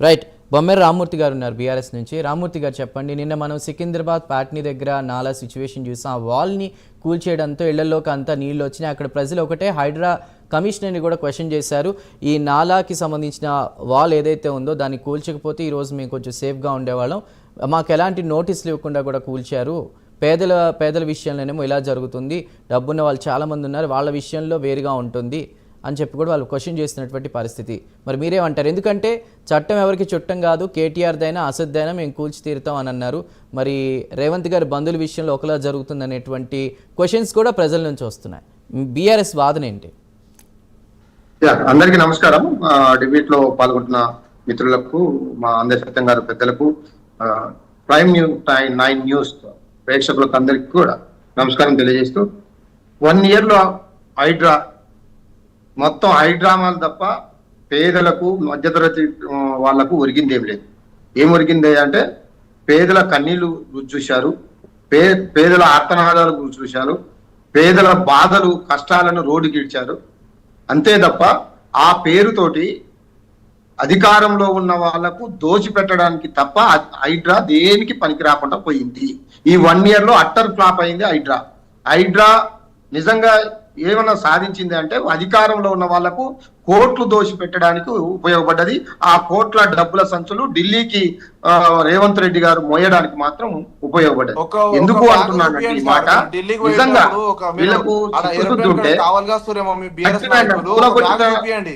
Right. Bommera Rammurthy గారు ఉన్నారు BRS నుంచి. రామ్మూర్తి గారు చెప్పండి, నిన్న మనం సికింద్రాబాద్ ప్యాట్నీ దగ్గర నాలా సిచ్యువేషన్ చూసాం. ఆ వాల్ని కూల్చేయడంతో ఇళ్లలోకి అంతా నీళ్ళు వచ్చినాయి. అక్కడ ప్రజలు ఒకటే హైడ్రా కమిషనర్ని కూడా క్వశ్చన్ చేశారు. ఈ నాలాకి సంబంధించిన వాల్ ఏదైతే ఉందో దాన్ని కూల్చకపోతే ఈరోజు మేము కొంచెం సేఫ్గా ఉండేవాళ్ళం, మాకు ఎలాంటి నోటీసులు ఇవ్వకుండా కూడా కూల్చారు. పేదల విషయంలోనేమో ఇలా జరుగుతుంది, డబ్బున్న వాళ్ళు చాలామంది ఉన్నారు, వాళ్ళ విషయంలో వేరుగా ఉంటుంది అని చెప్పి కూడా వాళ్ళు క్వశ్చన్ చేస్తున్నటువంటి పరిస్థితి. మరి మీరేమంటారు? ఎందుకంటే చట్టం ఎవరికి చుట్టం కాదు, కేటీఆర్దైనా అసద్దైనా మేము కూల్చి తీరుతాం అని అన్నారు. మరి రేవంత్ గారి బంధువుల విషయంలో ఒకలా జరుగుతుంది అనేటువంటి క్వశ్చన్స్ కూడా ప్రజల నుంచి వస్తున్నాయి. బీఆర్ఎస్ వాదన ఏంటి? అందరికీ నమస్కారం. డిబేట్ లో పాల్గొంటున్న మిత్రులకు, మా అందరి సత్యం గారు పెద్దలకు, ప్రైమ్ న్యూస్ 9 న్యూస్ ప్రేక్షకులకు అందరికీ కూడా నమస్కారం తెలియజేస్తూ, 1 year లో హైడ్రా మొత్తం హైడ్రామాలు తప్ప పేదలకు మధ్యతరగతి వాళ్లకు ఒరిగిందేం లేదు. ఏం ఒరిగింది అంటే పేదల కన్నీళ్లు రుచి చూశారు, పేదల ఆర్తనాదాలు రుచి చూశారు, పేదల బాధలు కష్టాలను రోడ్డుకిడ్చారు. అంతే తప్ప ఆ పేరుతోటి అధికారంలో ఉన్న వాళ్లకు దోచిపెట్టడానికి తప్ప హైడ్రా దేనికి పనికి రాకుండా పోయింది. ఈ 1 year లో అట్టర్ ఫ్లాప్ అయింది హైడ్రా. నిజంగా ఏమన్నా సాధించింది అంటే అధికారంలో ఉన్న వాళ్లకు కోట్లు దోషి పెట్టడానికి ఉపయోగపడ్డది. ఆ కోట్ల డబ్బుల సంచులు ఢిల్లీకి రేవంత్ రెడ్డి గారు మోయడానికి మాత్రం ఉపయోగపడ్డది. ఎందుకు అంటున్నానంటే ఈ మాట, నిజంగా వీళ్ళకు ఉంటే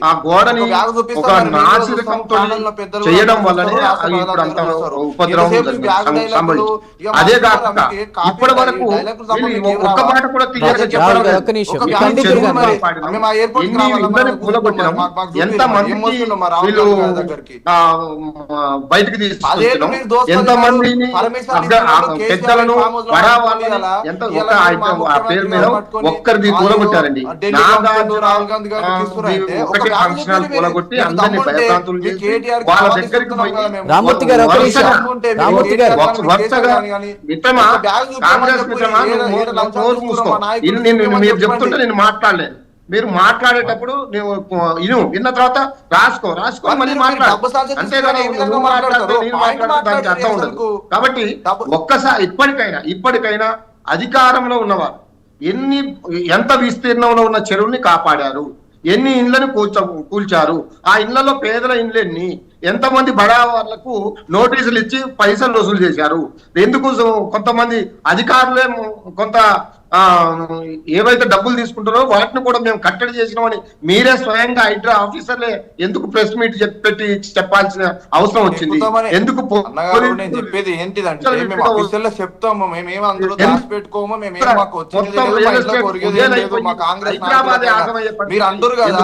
ఆ గోడని ఒక నాసిరకంతో చేయడం వల్లనే ఇప్పుడు అంత ఉపద్రవం సంభవించింది. అదే కాకుండా ఇప్పటి వరకు ఒక్క మాట కూడా క్లియర్ గా చెప్పడం, ఎంత మంది వీళ్ళు బయటకు తీసుకొచ్చినాం, ఎంత మందిని పెద్దలను ఎంత ఆ పేరు మీద ఒక్కరిది కూలగొట్టారండి. ఒకటి ఫంక్షనాలు కూలగొట్టి అందరినీ భయభ్రాంతులు చేసి వాళ్ళ దగ్గరికి వరుసగా మిత్రమా, కాంగ్రెస్ మిత్రమా, నోరు మూసుకో. మీరు చెప్తుంటే నేను మాట్లాడలేదు. మీరు మాట్లాడేటప్పుడు విన్న తర్వాత రాసుకో మళ్ళీ మాట్లాడు. అంతేగాని నువ్వు మాట్లాడితే నేను మాట్లాడితే దానికి అర్థం ఉండదు. కాబట్టి ఒక్కసారి ఇప్పటికైనా అధికారంలో ఉన్నవారు ఎంత విస్తీర్ణంలో ఉన్న చెరువుల్ని కాపాడారు, ఎన్ని ఇండ్లను కూల్చారు, ఆ ఇళ్లలో పేదల ఇండ్లెన్ని, ఎంతమంది బడా వాళ్ళకు నోటీసులు ఇచ్చి పైసలు వసూలు చేశారు, ఎందుకు కొంతమంది అధికారులే కొంత ఏవైతే డబ్బులు తీసుకుంటారో వాటిని కూడా మేము కట్టడి చేసినామని మీరే స్వయంగా హైడ్రా ఆఫీసర్లే ఎందుకు ప్రెస్ మీట్ పెట్టి చెప్పాల్సిన అవసరం వచ్చింది? ఎందుకు చెప్పేది ఏంటిదంటే మేము ఆఫీసర్లో చెప్తాము, మేమేం అందులో దాచిపెట్టుకోము, మీరు అందరూ కదా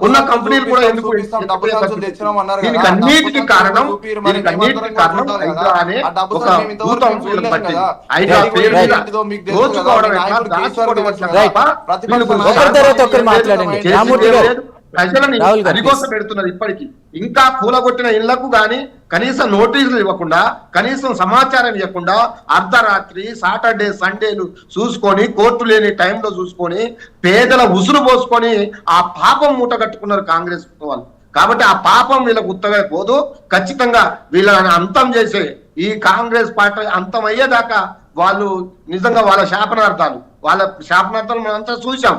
ఉన్న కంపెనీలు కూడా ఎందుకు తెచ్చినాం అన్నారు. అన్నిటికీ కారణం పెడుతున్నారు. ఇప్పటికీ ఇంకా కూలగొట్టిన ఇళ్లకు గాని కనీసం నోటీసులు ఇవ్వకుండా, కనీసం సమాచారం ఇవ్వకుండా, అర్ధరాత్రి సాటర్డే సండేలు చూసుకొని, కోర్టు లేని టైంలో చూసుకొని పేదల ఉసురు పోసుకొని ఆ పాపం మూట కట్టుకున్నారు కాంగ్రెస్ వాళ్ళు. కాబట్టి ఆ పాపం వీళ్ళకు ఉత్తగా పోదు. ఖచ్చితంగా వీళ్ళని అంతం చేసే ఈ కాంగ్రెస్ పార్టీ అంతం అయ్యేదాకా వాళ్ళు నిజంగా వాళ్ళ శాపనార్థాలు మనం అంతా చూసాం.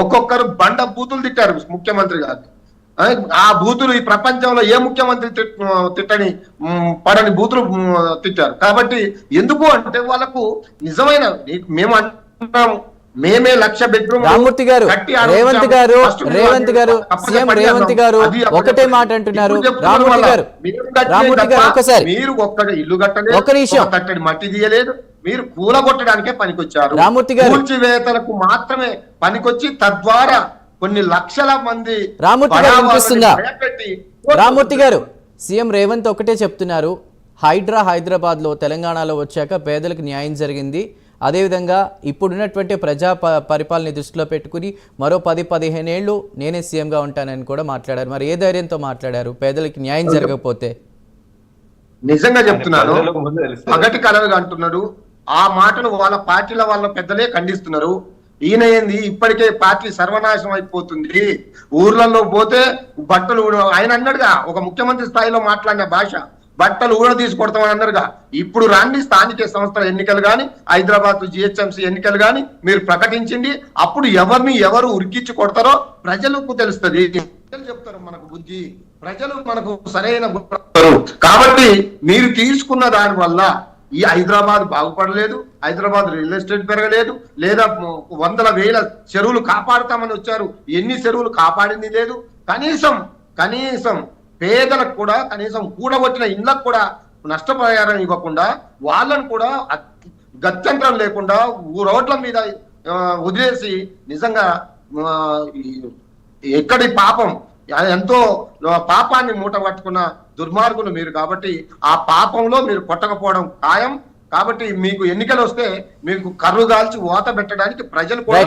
ఒక్కొక్కరు బండ బూతులు తిట్టారు ముఖ్యమంత్రి గారు. ఆ బూతులు ఈ ప్రపంచంలో ఏ ముఖ్యమంత్రి పడని బూతులు తిట్టారు. కాబట్టి ఎందుకు అంటే వాళ్ళకు నిజమైన మేము అంటున్నాము, మేమే 1,00,000 బెడ్రూమ్. రామ్మూర్తి గారు, రేవంత్ గారు సీఎం రేవంత్ గారు ఒకటే మాట అంటున్నారు. మీరు ఒక్కటి ఇల్లు కట్టలేదు, కట్టడి మట్టి తీయలేదు, మీరు కూలగొట్టడానికే పనికొచ్చారు. కూల్చివేతలకు మాత్రమే పనికొచ్చి తద్వారా కొన్ని లక్షల మంది. రామ్మూర్తి గారు, సీఎం రేవంత్ ఒకటే చెప్తున్నారు, హైదరాబాద్ లో తెలంగాణలో వచ్చాక పేదలకు న్యాయం జరిగింది, అదేవిధంగా ఇప్పుడున్నటువంటి ప్రజా పరిపాలన దృష్టిలో పెట్టుకుని మరో 10-15 ఏళ్ళు నేనే సీఎంగా ఉంటానని కూడా మాట్లాడారు. మరి ఏ ధైర్యంతో మాట్లాడారు? పేదలకి న్యాయం జరగకపోతే నిజంగా చెప్తున్నారు, పగటి కలలుగా అంటున్నారు. ఆ మాటను వాళ్ళ పార్టీల వాళ్ళ పెద్దలే ఖండిస్తున్నారు. ఈయన ఏంది ఇప్పటికే పార్టీ సర్వనాశనం అయిపోతుంది, ఊర్లలో పోతే బట్టలు ఆయన అన్నాడుగా, ఒక ముఖ్యమంత్రి స్థాయిలో మాట్లాడిన భాష, బట్టలు ఊడ తీసుకొడతామని అన్నారుగా. ఇప్పుడు రాండి స్థానిక సంస్థల ఎన్నికలు కానీ, హైదరాబాద్ జిహెచ్ఎంసీ ఎన్నికలు కానీ మీరు ప్రకటించింది, అప్పుడు ఎవరిని ఎవరు ఉరికించి కొడతారో ప్రజలకు తెలుస్తుంది. ప్రజలు చెప్తారు మనకు బుద్ధి, ప్రజలు మనకు సరైన కాబట్టి మీరు తీసుకున్న దాని వల్ల ఈ హైదరాబాద్ బాగుపడలేదు, హైదరాబాద్ రియల్ ఎస్టేట్ పెరగలేదు, లేదా వందల వేల చెరువులు కాపాడుతామని వచ్చారు, ఎన్ని చెరువులు కాపాడింది లేదు. కనీసం పేదలకు కూడా కనీసం కూడగొట్టిన ఇళ్లకు కూడా నష్టపరిహారం ఇవ్వకుండా, వాళ్ళను కూడా గత్యంతరం లేకుండా రోడ్ల మీద వదిలేసి, నిజంగా ఎక్కడి పాపం, ఎంతో పాపాన్ని మూట పట్టుకున్న దుర్మార్గులు మీరు. కాబట్టి ఆ పాపంలో మీరు కొట్టకపోవడం ఖాయం. కాబట్టి మీకు ఎన్నికలు వస్తే మీకు కర్రు గాల్చి ఓత పెట్టడానికి ప్రజలు కూడా